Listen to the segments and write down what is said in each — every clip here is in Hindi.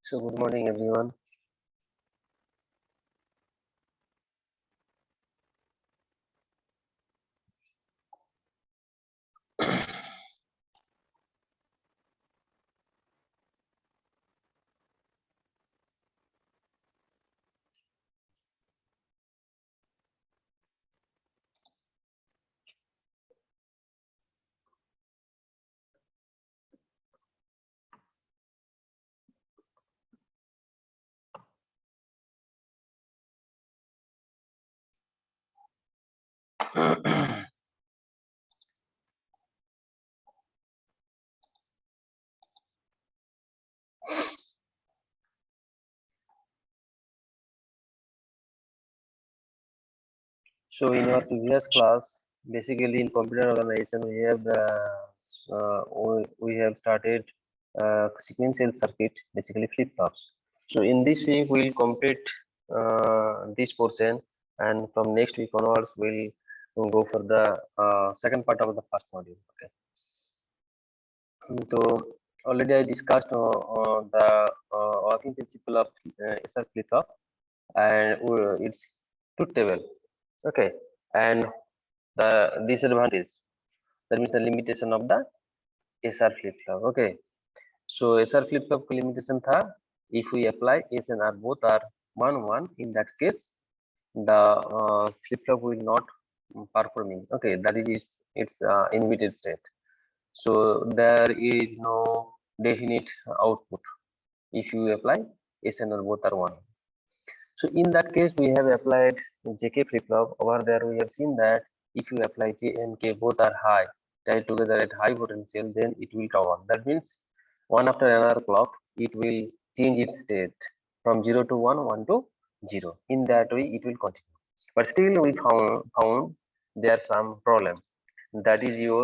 So good morning everyone. So in our previous class, basically in computer organization, we have started sequential circuit, basically flip flops. So in this week we will complete this portion, and from next week onwards we'll go for the second part of the first module. Okay. So already I discussed the working principle of SR flip flop, and its truth table. Okay, and the disadvantage, that means the limitation of the SR flip flop. Okay, so SR flip flop की limitation था, if we apply S and R both are 1 1, in that case the flip flop will not performing. Okay, that is its inverted state. So there is no definite output if you apply S and R both are 1. So in that case, we have applied JK flip-flop. Over there, we have seen that if you apply J and K both are high, tied together at high potential, then it will come on. That means one after another clock, it will change its state from 0 to 1, 1 to 0. In that way, it will continue. But still, we found there some problem. That is your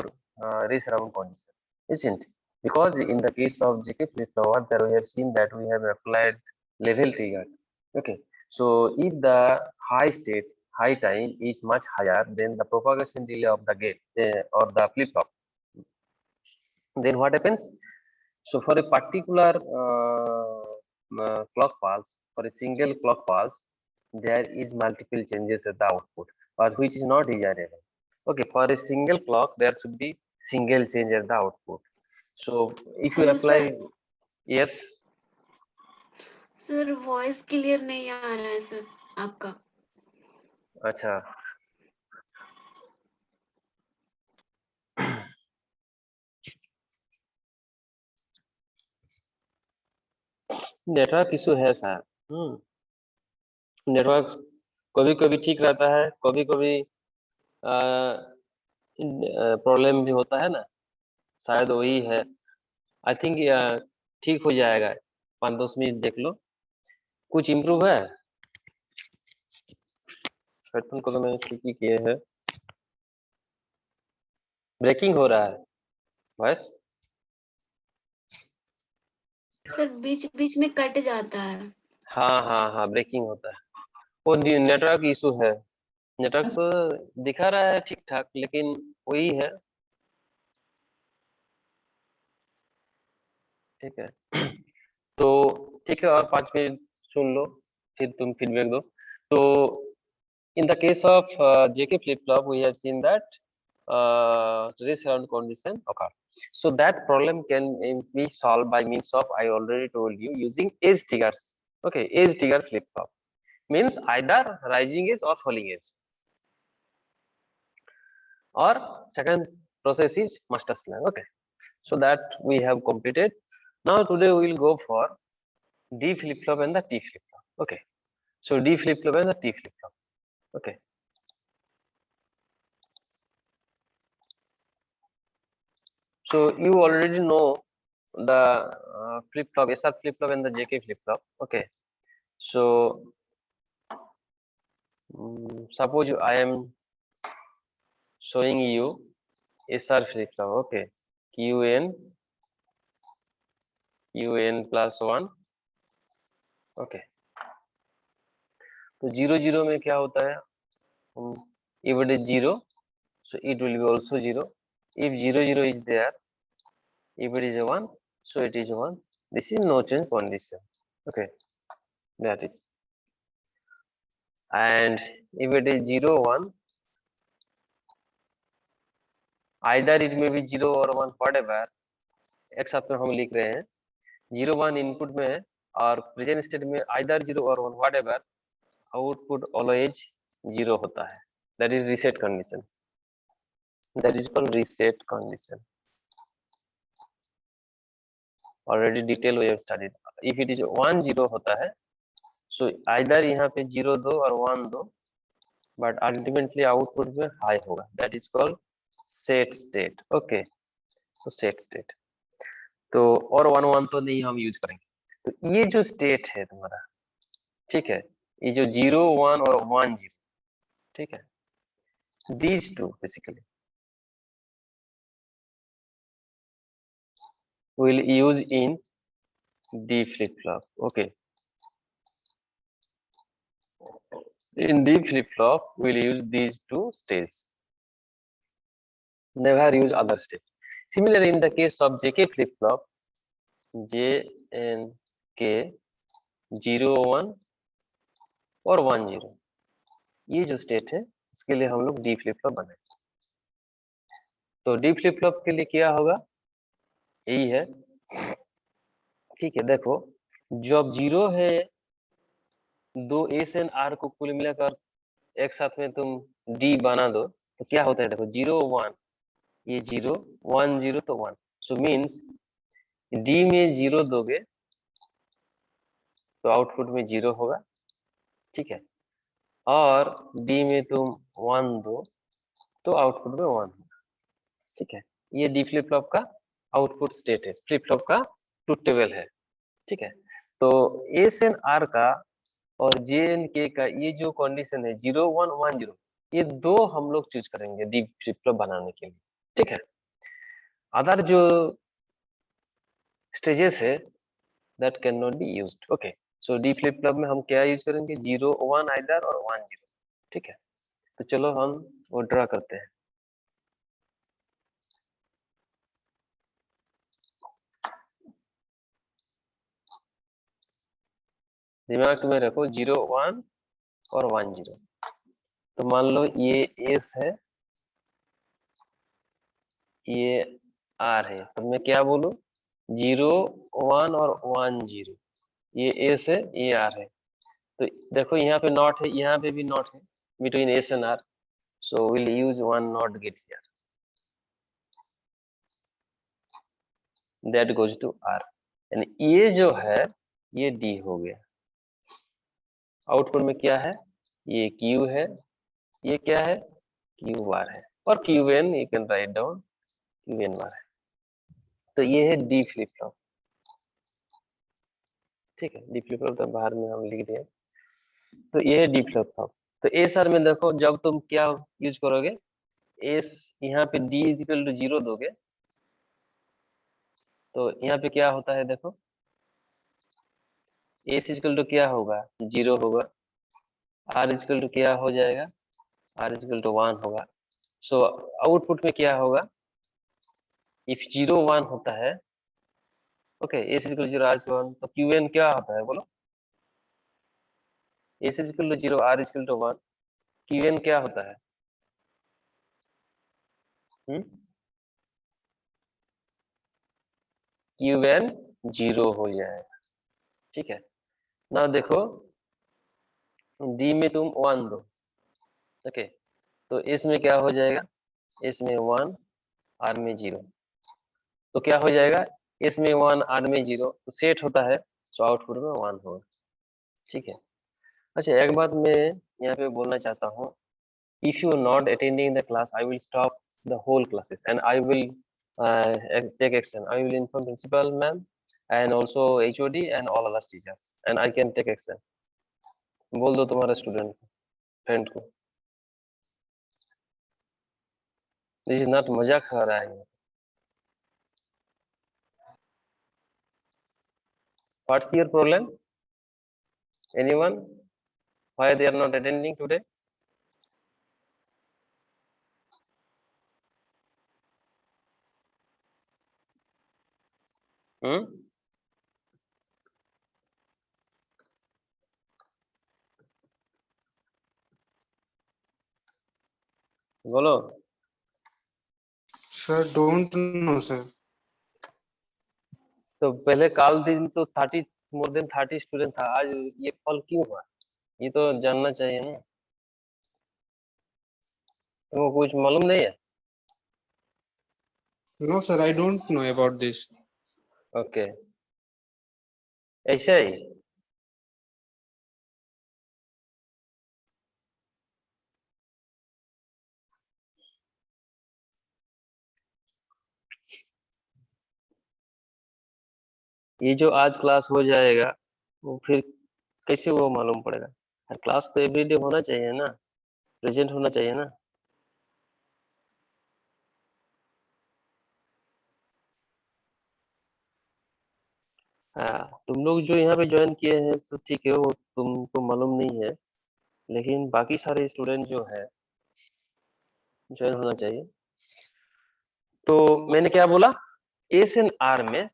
race around condition, isn't it? Because in the case of JK flip-flop, there we have seen that we have applied level trigger. Okay, so if the high state, high time is much higher than the propagation delay of the gate or the flip flop, then what happens? So for a particular clock pulse, for a single clock pulse, there is multiple changes at the output, but which is not desirable. Okay, for a single clock, there should be single change at the output. So if you hello apply, sir yes, sir voice clear नहीं आ रहा है सर आपका अच्छा, नेटवर्क इशू है सर। नेटवर्क कभी कभी ठीक रहता है, कभी कभी प्रॉब्लम भी होता है ना, शायद वही है। आई थिंक ठीक हो जाएगा, 5-10 मिनट देख लो, कुछ इम्प्रूव है। हेडफोन को तो मैंने ठीक ही किए है, ब्रेकिंग हो रहा है वॉइस। सर बीच बीच में कट जाता है। हाँ हाँ हाँ, ब्रेकिंग होता है, वो नेटवर्क इशू है। नेटवर्क तो दिखा रहा है ठीक ठाक, लेकिन वही है। ठीक है तो ठीक है, और 5 मिनट सुन लो, फिर तुम फीडबैक दो। तो in the case of JK flip-flop, we have seen that race around condition occur. So that problem can be solved by means of, I already told you, using edge triggers. Okay, edge trigger flip-flop means either rising edge or falling edge. Or second process is master slave. Okay, so that we have completed. Now today we will go for D flip-flop and the T flip-flop. Okay, so D flip-flop and the T flip-flop. Okay. So you already know the flip flop, SR flip flop and the JK flip flop. Okay. So suppose I am showing you SR flip flop. Okay. QN plus 1. Okay. तो 0 0 में क्या होता है? If it is 0, so it will be also 0. If 0 0 is there, if it is 1, so it is 1. This is no change condition. Okay, that is. And if it is 0 1, either it may be 0 or 1, whatever, एक साथ में हम लिख रहे हैं 0 1 इनपुट में है और प्रेजेंट स्टेट में either 0 or 1, whatever, output always 0 होता है. That is reset condition. That is called reset condition. Already detail we have studied. If it is 1 0 होता है, so either यहाँ पे 0 दो और 1 दो, but ultimately output में high होगा. That is called set state. Okay, so set state. तो और 1 1 तो नहीं हम यूज करेंगे. तो ये जो स्टेट है तुम्हारा, ठीक है, ये जो 0 1 और 1 0, ठीक है, these two basically will use in D flip flop. Okay, in D flip flop we'll use these two states, never use other state. Similarly, in the case of JK flip flop, J and K 0 1 और 1 0, ये जो स्टेट है इसके लिए हम लोग डी फ्लिप फ्लॉप बनाए. तो डी फ्लिप फ्लॉप के लिए क्या होगा, यही है, ठीक है. देखो, जब 0 है, दो एस एंड आर को कुल मिलाकर एक साथ में तुम डी बना दो तो क्या होता है, देखो 0 1, ये 0 1 0 तो 1, सो मीन्स डी में 0 दोगे तो आउटपुट में 0 होगा, ठीक है, और डी में तुम 1 दो तो आउटपुट में 1 होगा, ठीक है. ये डी फ्लिप फ्लॉप का आउटपुट स्टेट है, फ्लिप फ्लॉप का ट्रुथ टेबल है, ठीक है. तो एस एन आर का और जे एन के का ये जो कंडीशन है 0 1 1 0, ये दो हम लोग चूज करेंगे डी फ्लिप फ्लॉप बनाने के लिए, ठीक है. अदर जो स्टेजेस है that can not be used. Okay, so D flip flop में हम क्या यूज करेंगे, 0 1 आइदर और 1 0, ठीक है. तो चलो हम वो ड्रा करते हैं. दिमाग में रखो 0 1 और 1 0. तो मान लो ये एस है, ये आर है, तो मैं क्या बोलूं, 0 1 और 1 0, ये एस है, ये आर है. तो देखो यहाँ पे नॉट है, यहाँ पे भी नॉट है between S and R, so will use one not gate here, that goes to R, and ये जो है ये डी हो गया. आउटपुट में क्या है, ये क्यू है, ये क्या है, क्यू बार है, और Q N you can write down, Q N bar है. तो ये है डी फ्लिप फ्लॉप, ठीक है. डी फ्लिप फ्लॉप तो बाहर में हम लिख दिए. तो ये है डी फ्लिप फ्लॉप. तो एस आर में देखो, जब तुम क्या यूज करोगे, एस यहाँ पे डी इज इक्वल टू 0 दोगे तो यहाँ पे क्या होता है, देखो एस इक्वल टू क्या होगा, 0 होगा, आर इक्वल टू क्या हो जाएगा, आर इक्वल टू 1 होगा. सो आउटपुट में क्या होगा, इफ 0 1 होता है, okay, S equal 0 R equal 1, तो क्यू एन क्या होता है बोलो, S equal to 0 R equal to 1, Q N क्या होता है, क्यू एन 0 हो जाएगा, ठीक है. ना देखो, डी में तुम 1 दो, ओके, तो एस में क्या हो जाएगा, एस में 1 आर में 0, तो क्या हो जाएगा, एस में 1 आर में 0, तो सेट होता है, तो आउटपुट में 1 होगा, ठीक है. अच्छा, एक बात मैं यहाँ पे बोलना चाहता हूँ, if you are not attending the class, I will stop the whole classes and I will take action. I will inform principal ma'am and also HOD and all other teachers and I can take action. बोल दो तुम्हारे स्टूडेंट को, फ्रेंड को. दिस इज नॉट मजाक हो रहा है. What's your problem? Anyone? Why they are not attending today? Hmm? बोलो। Sir don't know sir. तो पहले काल दिन तो 30 मोर देन 30 स्टूडेंट था, आज ये फॉल क्यों हुआ? ये तो जानना चाहिए ना। तुमको कुछ मालूम नहीं है? No sir, I don't know about this. Okay, ऐसा ही। ये जो आज क्लास हो जाएगा वो फिर कैसे वो मालूम पड़ेगा? क्लास तो एवरीडे होना चाहिए ना, प्रेजेंट होना चाहिए ना। हाँ, तुम लोग जो यहाँ पे ज्वाइन किए हैं तो ठीक है, वो तुमको मालूम नहीं है, लेकिन बाकी सारे स्टूडेंट जो है ज्वाइन होना चाहिए। तो मैंने क्या बोला, एस एन आर में,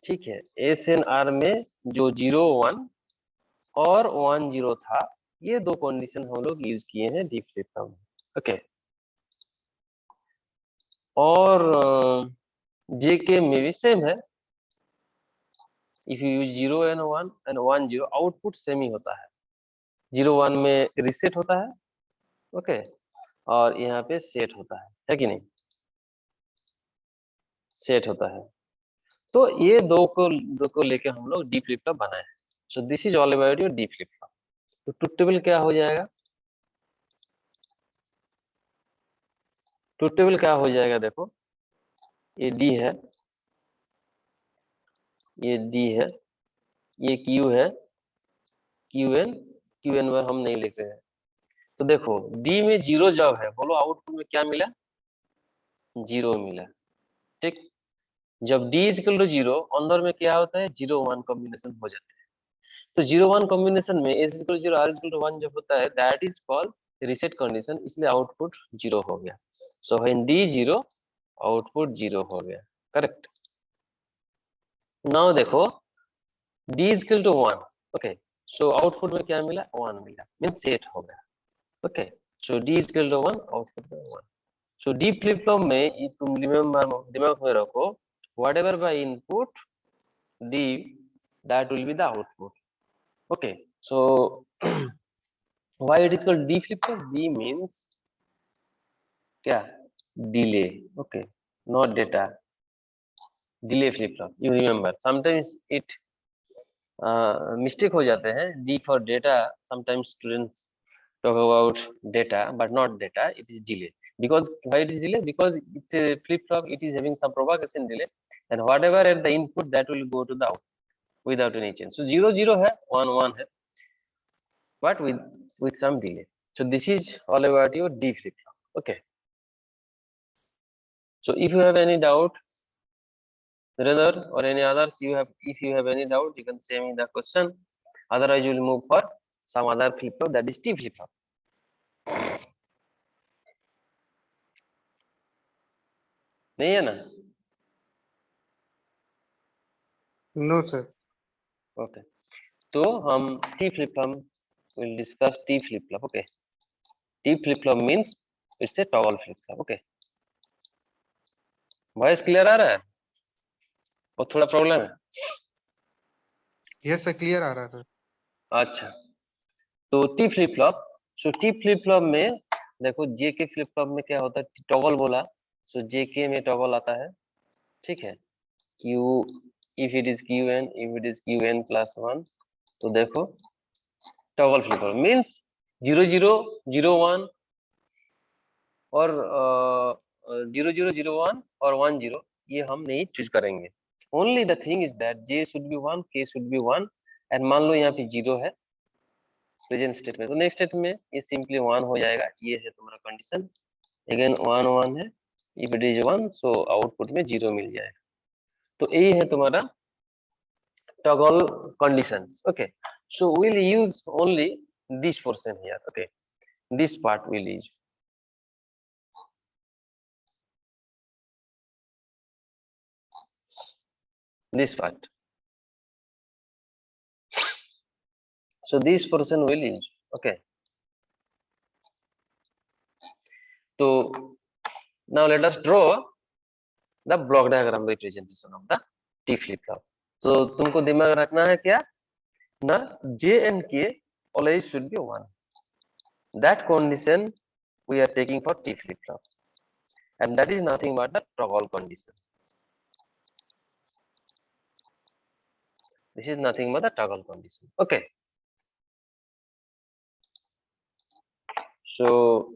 ठीक है, एस एन आर में जो 01 और 10 था, ये दो कंडीशन हम लोग यूज किए हैं डी फ्लिप फ्लॉप में। ओके, और जेके में भी सेम है। If you use 0 and 1 and 10, output same ही होता है। 01 में रिसेट होता है, ओके, और यहाँ पे सेट होता है कि नहीं? सेट होता है। तो ये दो को लेके हम लोग डी फ्लिप फ्लॉप बनाए हैं। So this is all about your D flip flop. तो ट्रुथ टेबल क्या हो जाएगा? ट्रुथ टेबल क्या हो जाएगा? देखो, ये डी है, ये डी है, ये क्यू है, क्यू एन हम नहीं लिख रहे हैं। तो देखो, डी में 0 जब है, बोलो आउटपुट में क्या मिला? 0 मिला। ठीक, जब डी इज इक्वल टू 0, अंदर में क्या होता है? 0 1 कॉम्बिनेशन हो जाता है। तो 0 1 कॉम्बिनेशन में S is equal to 0 R is equal to 1 जब होता है, that is called reset condition, इसलिए आउटपुट 0 हो गया। सो व्हेन डी 0, आउटपुट 0 हो गया। करेक्ट। नाउ देखो, D is equal to 1, okay, so output में क्या मिला? 1 मिला, मीन सेट हो गया। Okay, so D is equal to 1, output में 1। सो डी फ्लिप फ्लॉप में ये तुम रिमेम्बर, दिमाग में रखो, whatever by input d, that will be the output. Okay, so why it is called d flip flop? D means क्या? Delay. Okay, not data. Delay flip flop. You remember, sometimes it mistake हो जाते हैं, D for data. Sometimes students talk about data, but not data. It is delay. Because why it is delay? Because it's a flip flop. It is having some propagation delay, and whatever at the input, that will go to the output without any change. So 0 0 है, 1 1 है, but with some delay. So this is all about your D flip flop. Okay. So if you have any doubt, Virender or any others, if you have any doubt, you can say me the question. Otherwise, you will move for some other flip flop, that is T flip flop. नहीं है ना? No sir. Okay. तो हम T flip flop will discuss T flip flop. Okay. T flip flop means it's a toggle flip flop. Okay. Voice clear आ रहा है? और थोड़ा प्रॉब्लम है? यस सर, क्लियर आ रहा है सर। अच्छा, तो T flip flop, so T flip flop में देखो, जे के फ्लिप फ्लॉप में क्या होता है? टॉगल बोला, सो जे के में टॉगल आता है, ठीक है। Q, if it is Q N, if it is Q N plus 1, तो देखो टॉगल फ्लिप फ्लॉप मीन्स 0 0 0 1 और 0 0 0 1 और 1 0, ये हम नहीं चूज करेंगे। Only the thing is that J should be 1, के शुड बी 1, एंड मान लो यहाँ पे 0 है प्रेजेंट स्टेट में, तो नेक्स्ट स्टेट में ये सिंपली 1 हो जाएगा। ये है तुम्हारा कंडीशन, अगेन 1 1 है, if it is 1, so output में 0 मिल जाएगा। तो यही है तुम्हारा toggle conditions. Okay, so we'll use only this portion here. Okay, this part we'll use. This part. So this portion we'll use. Okay. So now let us draw the block diagram representation of the T flip flop. So तुमको दिमाग रखना है क्या ना, J and K always should be 1. That condition we are taking for T flip flop, and that is nothing but the toggle condition. This is nothing but the toggle condition. Okay. So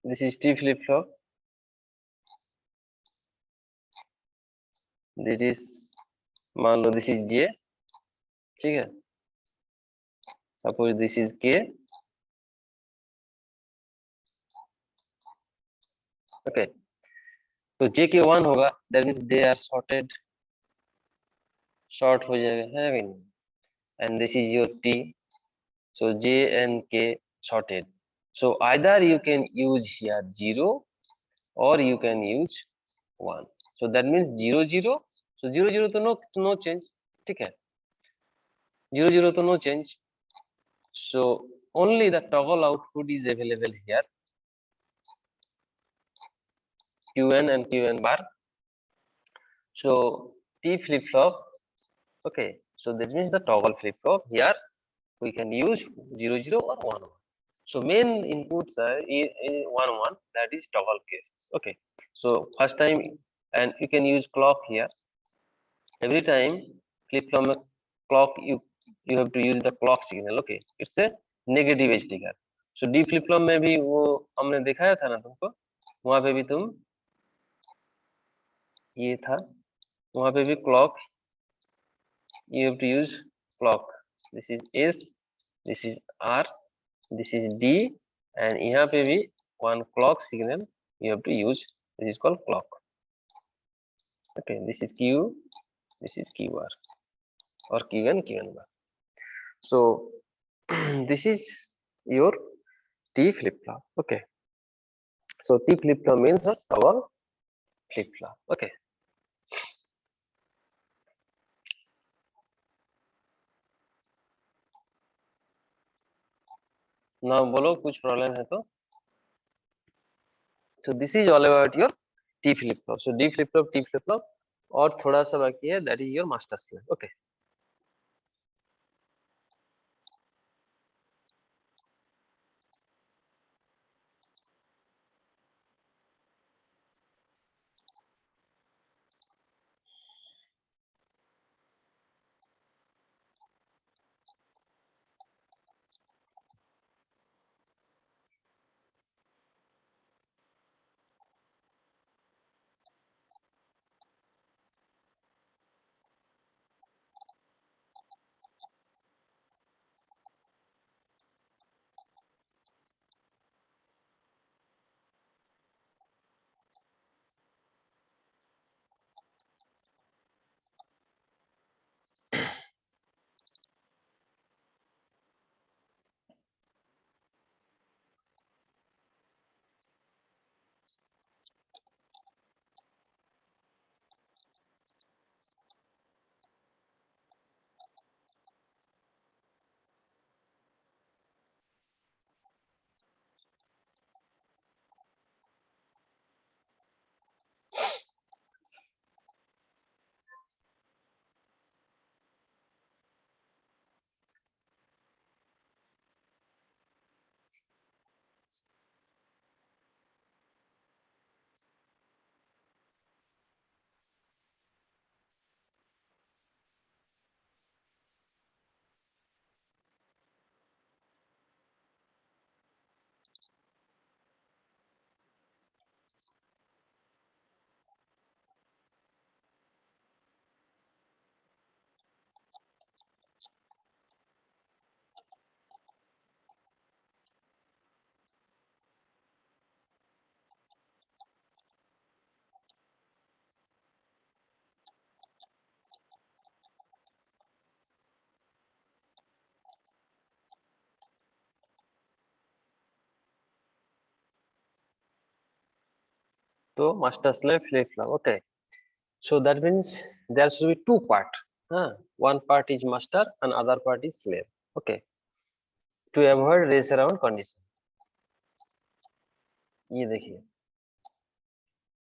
this is T flip flop. This is, मान लो this is J, ठीक है. Suppose this is K. Okay. तो J के 1 होगा, that means they are sorted. Short हो जाएगा, है कि नहीं? And this is your T. So J and K sorted. So either you can use here 0 or you can use 1. So that means 0 0. So 0 0 तो no change, ठीक है. 0 0 तो no change. So only the toggle output is available here. Qn and Qn bar. So T flip flop. Okay. So that means the toggle flip flop here we can use 0 0 or 1 1. So main inputs are 1 1, that is toggle cases. Okay. So first time, and you can use clock here. Every time flip flop clock you have to use the clock signal. Okay, it's a negative edge trigger. So D flip flop में भी वो हमने दिखाया था ना तुमको, वहां पे भी तुम ये था, वहां पे भी clock you have to use clock. This is S, this is R, this is D, and यहाँ पे भी one clock signal you have to use. This is called clock. Okay, this is Q, this is QR, or Q1 Q1 bar. So this is your T flip flop. Okay. So T flip flop means a toggle flip flop. Okay. Now बोलो कुछ problem है तो. So this is all about your T flip flop. So D flip flop, T flip flop, और थोड़ा सा बाकी है, that is your master slave. Okay. So master slave flip flop. Okay. So that means there should be two part. One part is master and other part is slave. Okay. To avoid race around condition. ये देखिए,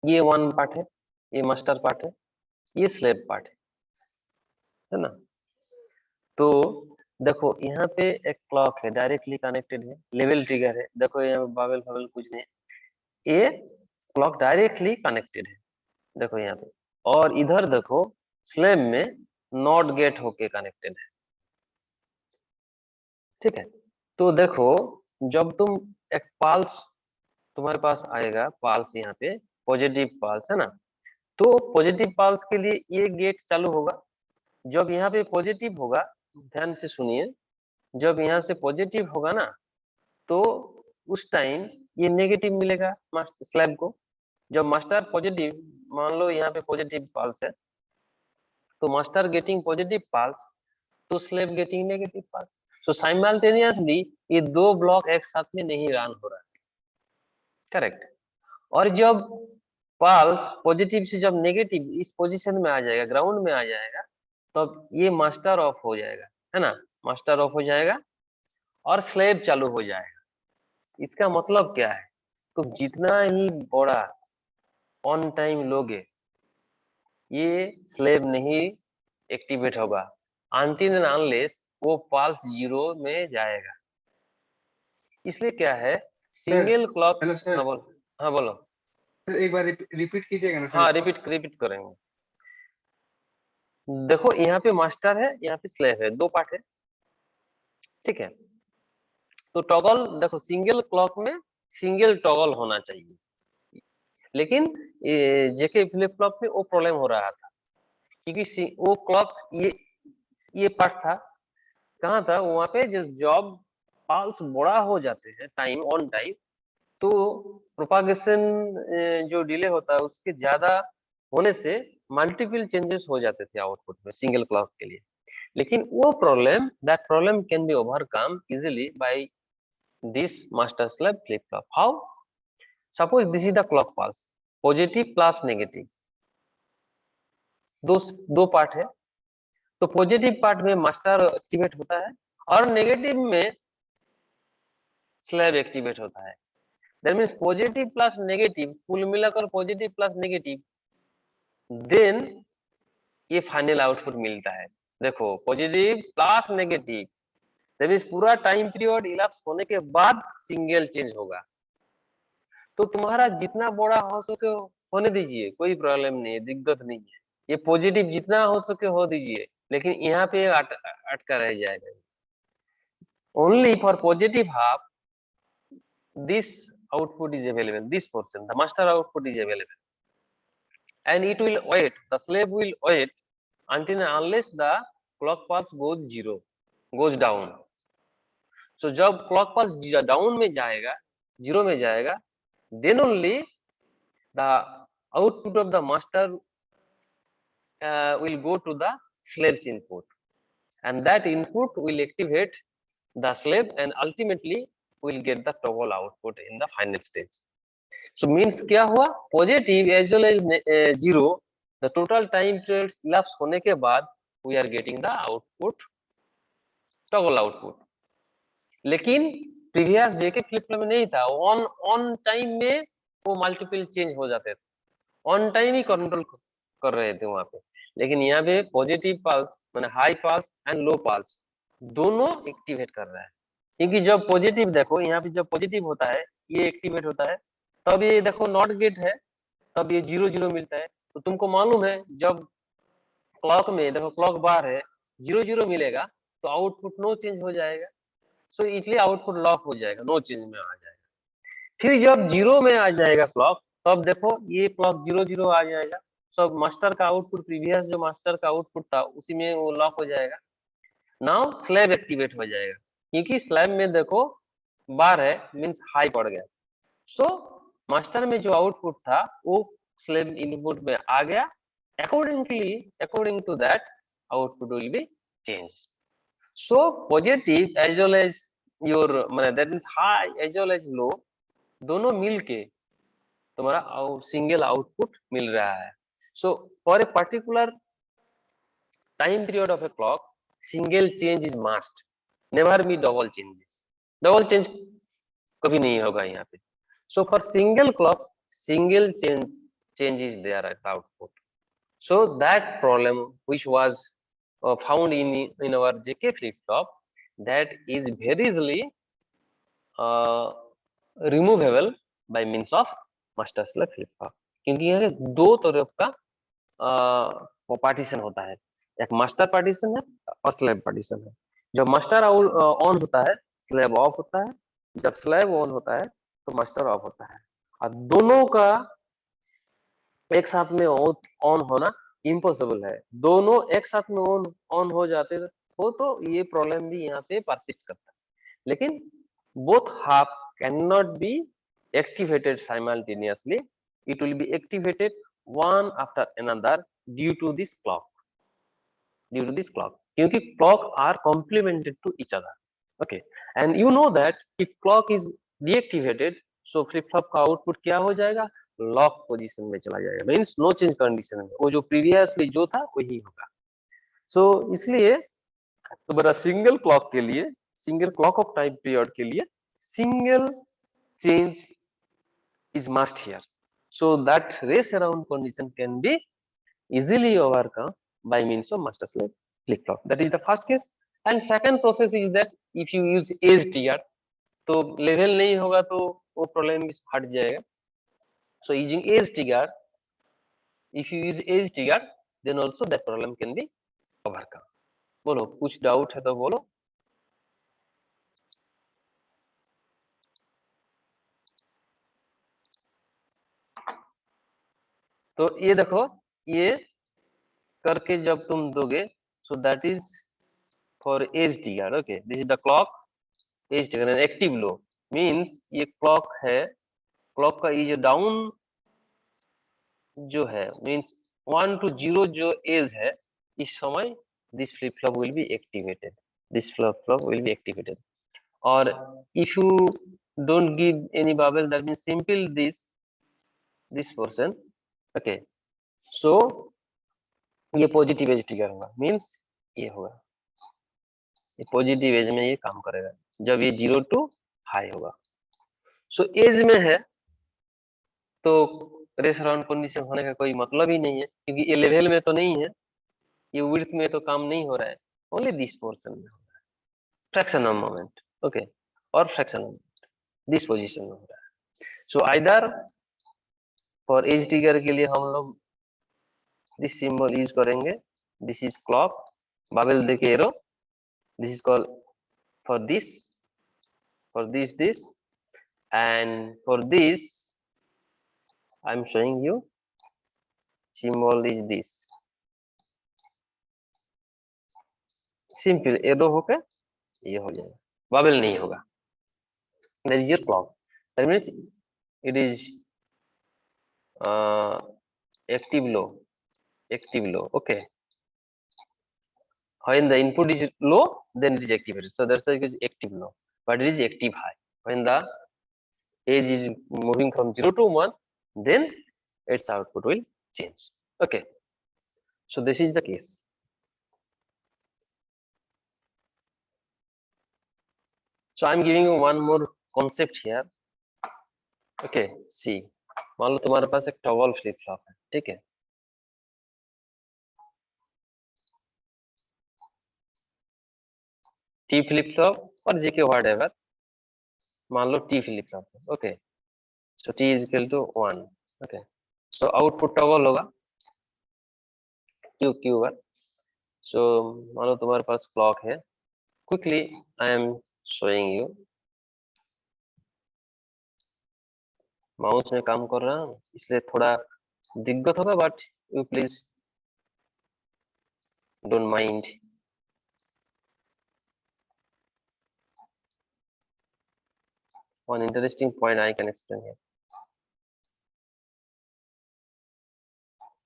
ये वन पार्ट है, ये मास्टर पार्ट है, ये स्लेव पार्ट है ना। तो देखो यहाँ पे एक क्लॉक है, डायरेक्टली कनेक्टेड है, लेवल ट्रिगर है, देखो यहाँ पे बाबल फाबल कुछ नहीं है, ये क्लॉक डायरेक्टली कनेक्टेड है, देखो यहाँ पे। और इधर देखो स्लेव में नॉट गेट होके कनेक्टेड है, ठीक है। तो देखो जब तुम एक पाल्स तुम्हारे पास आएगा, पाल्स यहाँ पे पॉजिटिव पाल्स है ना, तो पॉजिटिव पाल्स के लिए ये गेट चालू होगा। जब यहाँ पे पॉजिटिव होगा, ध्यान से सुनिए, जब यहाँ से पॉजिटिव होगा ना, तो उस टाइम ये नेगेटिव मिलेगा मास्टर स्लैब को। जब मास्टर पॉजिटिव, मान लो यहाँ पे पॉजिटिव पल्स है, तो मास्टर गेटिंग पॉजिटिव पल्स, तो स्लैब गेटिंग नेगेटिव पल्स। तो साइमल्टेनियसली ये दो ब्लॉक एक साथ में नहीं रन हो रहा है, करेक्ट। और जब पल्स पॉजिटिव से जब नेगेटिव इस पोजीशन में आ जाएगा, ग्राउंड में आ जाएगा, तब ये मास्टर ऑफ हो जाएगा, है ना, मास्टर ऑफ हो जाएगा और स्लैब चालू हो जाएगा। इसका मतलब क्या है, तो जितना ही बड़ा ऑन टाइम लोगे, ये स्लैब नहीं एक्टिवेट होगा अनटिल एंड अनलेस वो पल्स जीरो में जाएगा। इसलिए क्या है, सिंगल क्लॉक। Hello sir. हाँ बोलो, हाँ बोलो। सर एक बार रिपीट कीजिएगा ना सर हाँ इसको? रिपीट करेंगे। देखो यहाँ पे मास्टर है, यहाँ पे स्लेव है, दो पार्ट है, ठीक है। तो टॉगल देखो, सिंगल क्लॉक में सिंगल टॉगल होना चाहिए, लेकिन जेके फ्लिप फ्लॉप में वो प्रॉब्लम हो रहा था, क्योंकि वो क्लॉक ये पार्ट था, कहाँ था वहां पे, जॉब पल्स बड़ा हो जाते हैं टाइम ऑन टाइम, तो प्रोपागेशन जो डिले होता है उसके ज्यादा होने से मल्टीपल चेंजेस हो जाते थे आउटपुट में सिंगल क्लॉक के लिए। लेकिन वो problem, that problem can be overcome easily by this master slave flip flop. How? Suppose this is the clock pulse, positive plus negative, दो पार्ट है। तो पॉजिटिव पार्ट में मास्टर एक्टिवेट होता है और नेगेटिव में स्लेव एक्टिवेट होता है। That means positive plus negative, कुल मिलाकर पॉजिटिव प्लस नेगेटिव, देन ये फाइनल आउटपुट मिलता है। देखो positive plus negative, that means पूरा टाइम पीरियड इलाप्स होने के बाद सिंगल चेंज होगा। तो तुम्हारा जितना बड़ा हो सके होने दीजिए, कोई प्रॉब्लम नहीं है, दिक्कत नहीं है, ये पॉजिटिव जितना हो सके हो दीजिए, लेकिन यहाँ पे अटका रह जाएगा। Only for positive half this output is available, this portion, the master output is available, and it will wait, the slave will wait until and unless the clock pulse goes zero, goes down. So जब clock pulse डाउन में जाएगा, जीरो में जाएगा, then only the output of the master will go to the slave's input, and that input will activate the slave and ultimately will get the toggle output in the final stage. So means क्या हुआ, positive as well as zero, the total time period elapse होने के बाद we are getting the output, toggle output. लेकिन प्रीवियस जेके फ्लिप फ्लॉप में नहीं था, ऑन टाइम में वो मल्टीपल चेंज हो जाते थे, ऑन टाइम ही कंट्रोल कर रहे थे वहां पे। लेकिन यहाँ पे पॉजिटिव पल्स माने high pulse and low pulse दोनों एक्टिवेट कर रहा है, क्योंकि जब पॉजिटिव देखो यहाँ पे जब पॉजिटिव होता है ये एक्टिवेट होता है, तब ये देखो नॉट गेट है, तब ये 0 0 मिलता है। तो तुमको मालूम है जब क्लॉक में देखो क्लॉक बार है, 0 0 मिलेगा तो आउटपुट नो चेंज हो जाएगा, सो इसलिए आउटपुट लॉक हो जाएगा, नो चेंज में आ जाएगा। फिर जब 0 में आ जाएगा क्लॉक, तब देखो ये क्लॉक 0 0 आ जाएगा, सब मास्टर का आउटपुट, प्रीवियस जो मास्टर का आउटपुट था उसी में वो लॉक हो जाएगा। नाउ स्लैब एक्टिवेट हो जाएगा, क्योंकि स्लैब में देखो बार है मींस हाई पड़ गया, सो मास्टर में जो आउटपुट था वो स्लेव इनपुट में आ गया, according to that output will be change. So positive as well as your माने that means high as well as low, दोनों मिलके तुम्हारा सिंगल आउटपुट मिल रहा है। So for a particular time period of a clock, single change is must, never be double changes, double change कभी नहीं होगा यहाँ पे। So for single clock, single change is there at the output. So that problem which was found in our JK flip flop, that is very easily removable by means of master slave flip flop, क्योंकि यहाँ दो तरफ का पार्टीशन होता है, एक मास्टर पार्टीशन है और स्लैब पार्टीशन है। जब मास्टर ऑन होता है स्लैब ऑफ होता है, जब स्लैब ऑन होता है तो मास्टर ऑफ होता है, और दोनों का एक साथ में ऑन होना इम्पॉसिबल है। दोनों एक साथ में ऑन हो जाते हो तो ये प्रॉब्लम भी यहाँ पे परसिस्ट करता है, लेकिन both half cannot be activated simultaneously. It will be activated one after another due to this clock. Due to this clock, क्योंकि clock are complemented to each other. Okay, and you know that if clock is deactivated, so flip flop का आउटपुट क्या हो जाएगा, लॉक पोजीशन में चला जाएगा, मीन्स नो चेंज कंडीशन में, वो जो प्रीवियसली जो था वही होगा। सो इसलिए तुम्हारा सिंगल क्लॉक के लिए, single clock of time period के लिए single change is must here, so that race around condition can be easily overcome by means of master slave flip flop. That is the first case. And second process is that if you use edge trigger, तो लेवल नहीं होगा तो वो प्रॉब्लम हट जाएगा। So using edge trigger, if you use edge trigger, then also that problem can be overcome. बोलो, कुछ डाउट है तो बोलो। तो ये देखो, ये करके जब तुम दोगे, so that is for edge trigger. Okay, this is the clock edge trigger and active low means ये clock है, clock का ये डाउन जो है मीन्स 1 to 0 जो एज है, इस समय this flip flop will be activated, this flip flop will be activated. Or if you don't give any bubble, that means simple this portion. Okay, so ये पॉजिटिव एज ट्रिगर होगा, मीन्स ये होगा, ये पॉजिटिव एज में ये काम करेगा जब ये 0 to हाई होगा। सो एज में है तो रेस अराउंड कंडीशन होने का कोई मतलब ही नहीं है, क्योंकि ये लेवल में तो नहीं है, ये विड्थ में तो काम नहीं हो रहा है, ओनली दिस पोर्शन में हो रहा है, फ्रैक्शन ऑफ मोमेंट। ओके, और फ्रैक्शन ऑफ दिस पोजीशन में हो रहा है। So either for edge trigger के लिए हम लोग दिस सिंबल यूज करेंगे, दिस इज क्लॉक, बबल देके arrow, this is called for this and for this I'm showing you symbol is this, simple arrow होकर ये हो जाएगा, बबल नहीं होगा। that is your clock, that means it is active low, okay, when the input is low then it is activated, so that's why it is active low, but it is active high when the age is moving from 0 to 1, then its output will change. Okay, so this is the case. So I'm giving you one more concept here. Okay, see, मान लो तुम्हारे पास एक टॉगल फ्लिप फ्लॉप है, ठीक है, टी फ्लिप फ्लॉप और जेके व्हाटएवर, मान लो टी फ्लिप फ्लॉप है। Okay, so T is equal to 1। Okay, so output toggle होगा क्यू क्यू वन। सो मान लो तुम्हारे पास क्लॉक है, quickly I am showing you, mouse में काम कर रहा हूँ इसलिए थोड़ा दिक्कत होगा, but you please don't mind. One interesting point I can explain here.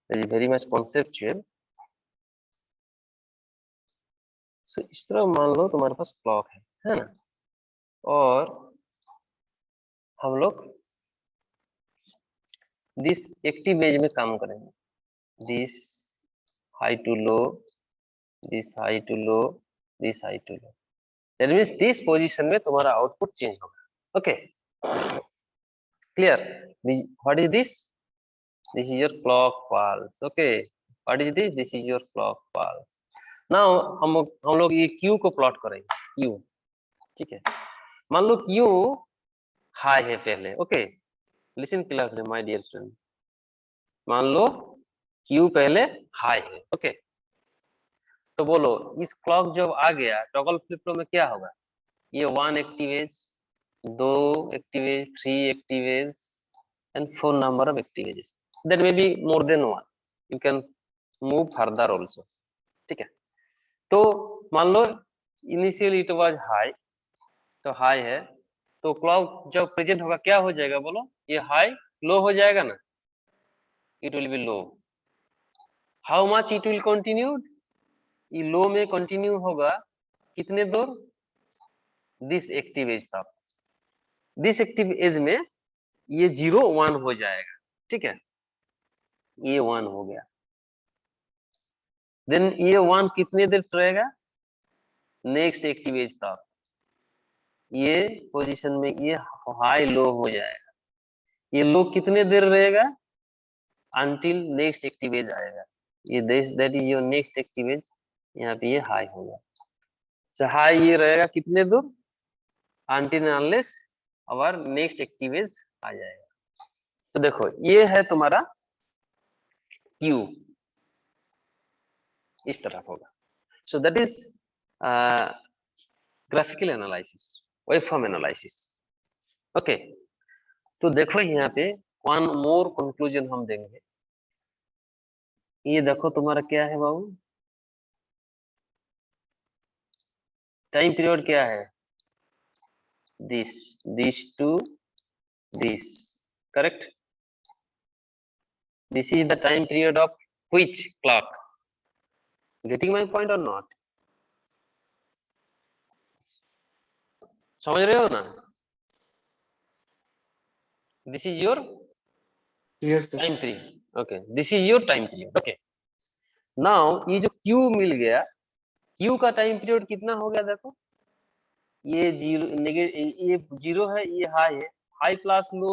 It is very much conceptual. So इस तरह मान लो तुम्हारे पास क्लॉक है ना, और हम लोग दिस एक्टिव एज में काम करेंगे, this high to low, this high to low, this high to low, that means this position में तुम्हारा आउटपुट चेंज होगा। Okay, Clear? What is this? This is your clock pulse. Okay. What is this? This is your clock pulse. Now हम लोग ये Q को प्लॉट करेंगे. Q. ठीक है. मान लो Q हाई है पहले. Okay. Listen clearly my dear student. मान लो Q पहले हाई है. ओके. तो बोलो इस क्लॉक जब आ गया टॉगल फ्लिप फ्लॉप में क्या होगा? ये 1 activase, 2 activase, 3 activase and 4 number of activations. That may be more than one. You can move further also. ठीक है. तो मान लो इनिशियली इट वाज हाई, तो हाई है, तो क्लॉक जब प्रेजेंट होगा क्या हो जाएगा बोलो? ये हाई लो हो जाएगा ना? It will be low. How much it will continue? ये लो में कंटिन्यू होगा कितने दूर? दिस एक्टिव एज तक. दिस एक्टिव एज में ये 0 1 हो जाएगा. ठीक है. ये 1 हो गया. देन ये 1 कितने देर रहेगा? नेक्स्ट एक्टिव एज तक. ये पोजीशन में ये हाई लो हो जाएगा. ये लो कितने देर रहेगा? अंटिल नेक्स्ट एक्टिव एज आएगा. ये that is your next active edge. यहाँ पे ये हाई होगा. तो हाई ये रहेगा कितने दूर? अंटिल अनलेस और नेक्स्ट एक्टिव एज आ जाएगा. तो देखो ये है तुम्हारा क्यू. इस तरफ होगा. So that is graphical analysis, waveform analysis. Okay. तो देखो यहाँ पे वन मोर कंक्लूजन हम देंगे. ये देखो तुम्हारा क्या है बाबू? टाइम पीरियड क्या है? This to this. Correct? This is the time period of which clock? Getting my point or not? समझ रहे हो ना? This is your Yes, sir. Time period. Okay. This is your time period. Okay. Now ये जो क्यू मिल गया, क्यू का टाइम पीरियड कितना हो गया? देखो ये ये 0 है, ये हाई है. हाई प्लस लो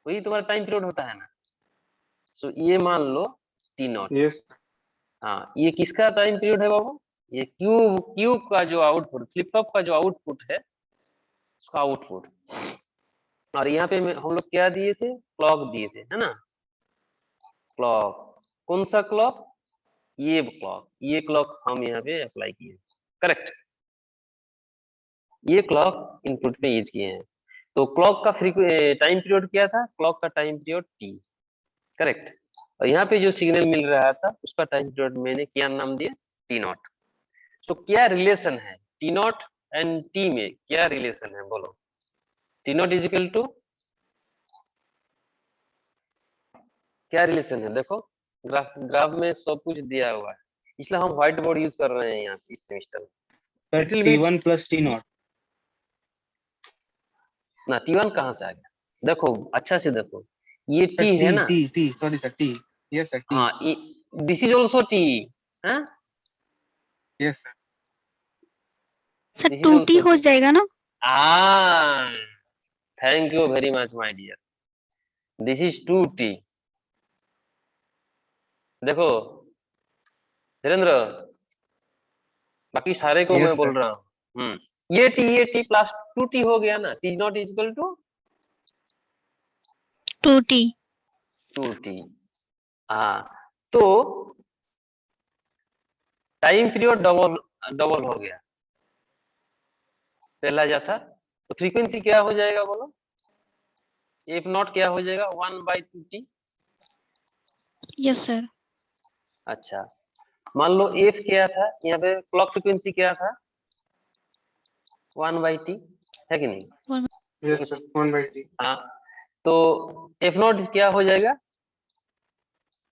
वही तुम्हारा टाइम पीरियड होता है ना? सो ये मान लो टी नॉट. Yes, sir. हाँ. ये किसका टाइम पीरियड है बाबू? ये क्यू का जो आउटपुट, फ्लिप फ्लॉप का जो आउटपुट है उसका आउटपुट. और यहाँ पे हम लोग क्या दिए थे? क्लॉक दिए थे, है ना? क्लॉक. कौन सा क्लॉक? ये क्लॉक. ये क्लॉक हम यहाँ पे अप्लाई किए. करेक्ट? ये क्लॉक इनपुट पे यूज किए हैं. तो क्लॉक का टाइम पीरियड क्या था? क्लॉक का टाइम पीरियड टी. करेक्ट? और यहाँ पे जो सिग्नल मिल रहा था उसका टाइम पीरियड मैंने क्या नाम दिया? T not. तो क्या रिलेशन है टी नॉट एंड टी में? क्या रिलेशन है बोलो? T not is equal to क्या रिलेशन है? देखो ग्राफ में सब कुछ दिया हुआ है, इसलिए हम व्हाइट बोर्ड यूज कर रहे हैं यहाँ इस सेमेस्टर में. Sir, Little bit. T1 plus T0. ना T1 कहाँ से आ गया? देखो अच्छा से देखो, ये Sir, T है ना? T. Sorry, sir. T. Yes, sir. T. हाँ. This is also T. हाँ. Yes, sir. Sir This is 2T also हो T. जाएगा ना? Thank you very much my dear. This is 2T. देखो धीरेन्द्र, बाकी सारे को Yes, मैं बोल sir. रहा हूँ. ये T प्लस 2T हो गया ना? T not is equal to 2T. 2T. हाँ. तो टाइम पीरियड डबल हो गया. पहला जा था तो फ्रीक्वेंसी क्या हो जाएगा बोलो? एफ नॉट क्या हो जाएगा? 1/2T. Yes sir. अच्छा. मान लो एफ क्या था? यहाँ पे क्लॉक फ्रीक्वेंसी क्या था? 1/T है कि नहीं? Yes, sir. 1/T. हाँ. तो एफ नॉट क्या हो जाएगा?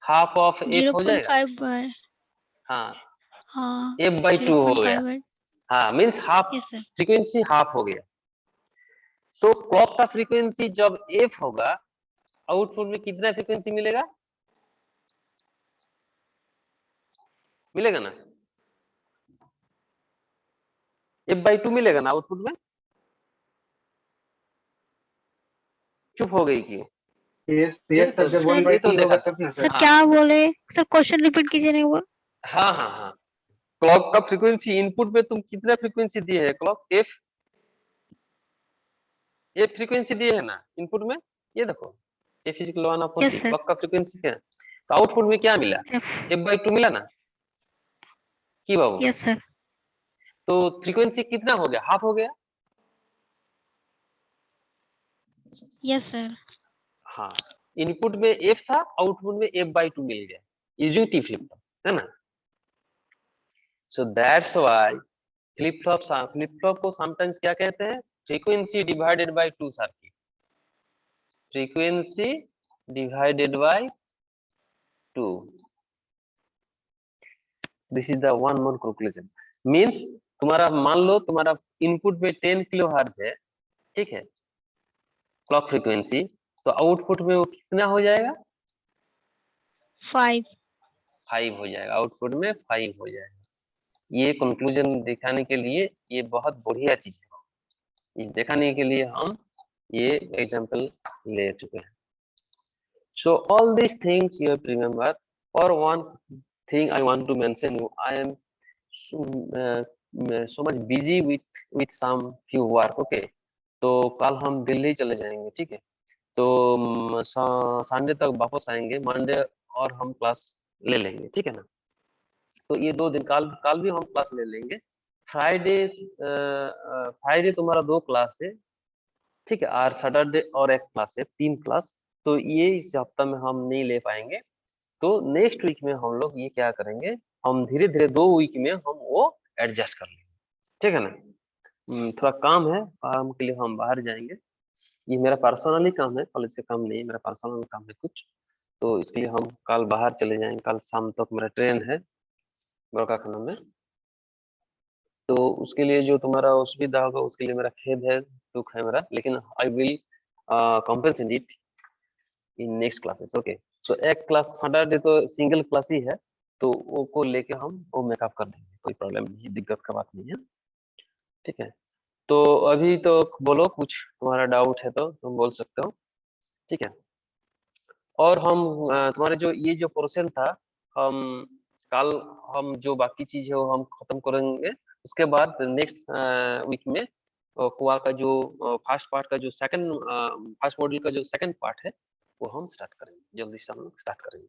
हाफ ऑफ एफ हो जाएगा. 0.5 बार. हाँ. हाँ. F/2 हो गया. 0.5 बार. हाँ means half. Yes sir. Frequency half हो गया. तो क्लॉक का फ्रीक्वेंसी जब एफ होगा, आउटपुट में कितना फ्रीक्वेंसी मिलेगा? मिलेगा ना? F/2 मिलेगा ना आउटपुट में? चुप हो गई क्यों? यस यस सर, जब Sir, 1 by ये तो t देखा होगा था। तब ना सर सर। हाँ क्या बोले? सर क्वेश्चन रिपीट कीजिए ना एक बार। हाँ हाँ हाँ, क्लॉक का फ्रीक्वेंसी इनपुट में तुम कितना फ्रीक्वेंसी दिए है क्लॉक एफ, ये फ्रीक्वेंसी दिए है ना इनपुट में, ये देखो F is equal 1 upon Yes, T, sir. Clock का फ्रीक्वेंसी क्या है? तो आउटपुट में क्या मिला? F. f/2 मिला ना की बाबू? Yes, sir. तो फ्रीक्वेंसी कितना हो गया? हाफ हो गया। Yes, sir. हाँ, इनपुट में f था, आउटपुट में f/2 मिल गया यूजिंग टी फ्लिप फ्लॉप, है ना? So that's why flip flop को समटाइम्स क्या कहते हैं? Frequency divided by 2 circuit, frequency divided by 2, this is the one more conclusion. Means तुम्हारा मान लो तुम्हारा इनपुट में 10 किलो हर्ट्ज है, ठीक है, क्लॉक फ्रीक्वेंसी, तो आउटपुट में वो कितना हो जाएगा? 5. 5 हो जाएगा, आउटपुट में 5 हो जाएगा। ये कंक्लूजन दिखाने के लिए ये बहुत बढ़िया चीज है, इस दिखाने के लिए हम ये एग्जांपल ले चुके हैं। So all these things you have to remember. Or one thing I want to mention you, I am so, so much busy with some few work. Okay, तो कल हम दिल्ली चले जाएंगे, ठीक है, तो संडे तक वापस आएंगे, मंडे और हम क्लास ले लेंगे, ठीक है ना? तो ये 2 दिन, कल भी हम क्लास ले लेंगे। फ्राइडे फ्राइडे तुम्हारा 2 क्लास है, ठीक है, और सैटरडे और 1 क्लास है, 3 क्लास। तो ये इस हफ्ता में हम नहीं ले पाएंगे, तो नेक्स्ट वीक में हम लोग ये क्या करेंगे, हम धीरे धीरे 2 वीक में हम वो एडजस्ट कर लेंगे, ठीक है ना? थोड़ा काम है, काम के लिए हम बाहर जाएंगे, ये मेरा पर्सनली काम है, कॉलेज से काम नहीं है, मेरा पर्सनल काम है कुछ, तो इसके लिए हम कल बाहर चले जाएंगे। कल शाम तक मेरा ट्रेन है गोरखा में, तो उसके लिए जो तुम्हारा असुविधा होगा उसके लिए मेरा खेद है, दुख है मेरा, लेकिन I will compensate it in next classes. Okay, so एक क्लास सैटरडे तो सिंगल क्लास ही है, तो वो को लेके हम वो मेकअप कर देंगे, कोई प्रॉब्लम नहीं है, दिक्कत का बात नहीं है, ठीक है? तो अभी तो बोलो, कुछ तुम्हारा डाउट है तो तुम बोल सकते हो, ठीक है? और हम तुम्हारे जो ये जो पोर्शन था, हम कल हम जो बाकी चीज है वो हम खत्म करेंगे, उसके बाद नेक्स्ट वीक में कुआ का जो फर्स्ट पार्ट का जो सेकंड फर्स्ट मॉड्यूल का जो सेकंड पार्ट है वो हम स्टार्ट करेंगे, जल्दी से हम लोग स्टार्ट करेंगे,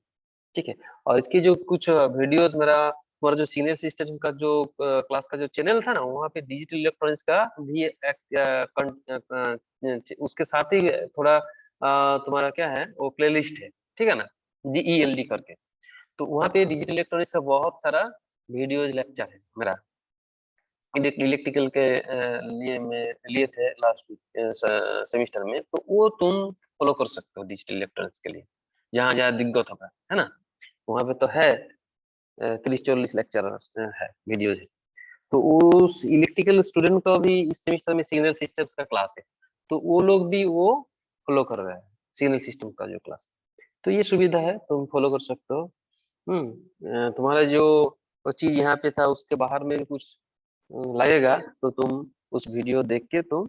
ठीक है? और इसकी जो कुछ वीडियोस मेरा जो सीनियर सिस्टम का जो क्लास का जो चैनल था ना, वहाँ पे डिजिटल इलेक्ट्रॉनिक्स का भी उसके साथ ही थोड़ा तुम्हारा क्या है वो प्लेलिस्ट है, ठीक है ना, DELD करके, तो वहाँ पे डिजिटल इलेक्ट्रॉनिक्स का बहुत सारा वीडियोज लेक्चर है मेरा, इलेक्ट्रिकल के लिए मैं लिए थे लास्ट सेमिस्टर में, तो वो तुम फॉलो कर सकते हो डिजिटल इलेक्ट्रॉनिक्स के लिए, जहाँ जहाँ दिक्कत होगा, है ना, वहाँ पे तो है 30-40 लेक्चर है, वीडियोज है। तो उस इलेक्ट्रिकल स्टूडेंट का भी इस सेमेस्टर में सिग्नल सिस्टम्स का क्लास है, तो वो लोग भी वो फॉलो कर रहे हैं सिग्नल सिस्टम का जो क्लास, तो ये सुविधा है, तुम फॉलो कर सकते हो। तुम्हारा जो चीज यहाँ पे था उसके बाहर में कुछ लगेगा तो तुम उस वीडियो देख के तुम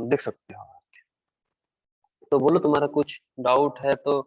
देख सकते हो। तो बोलो, तुम्हारा कुछ डाउट है तो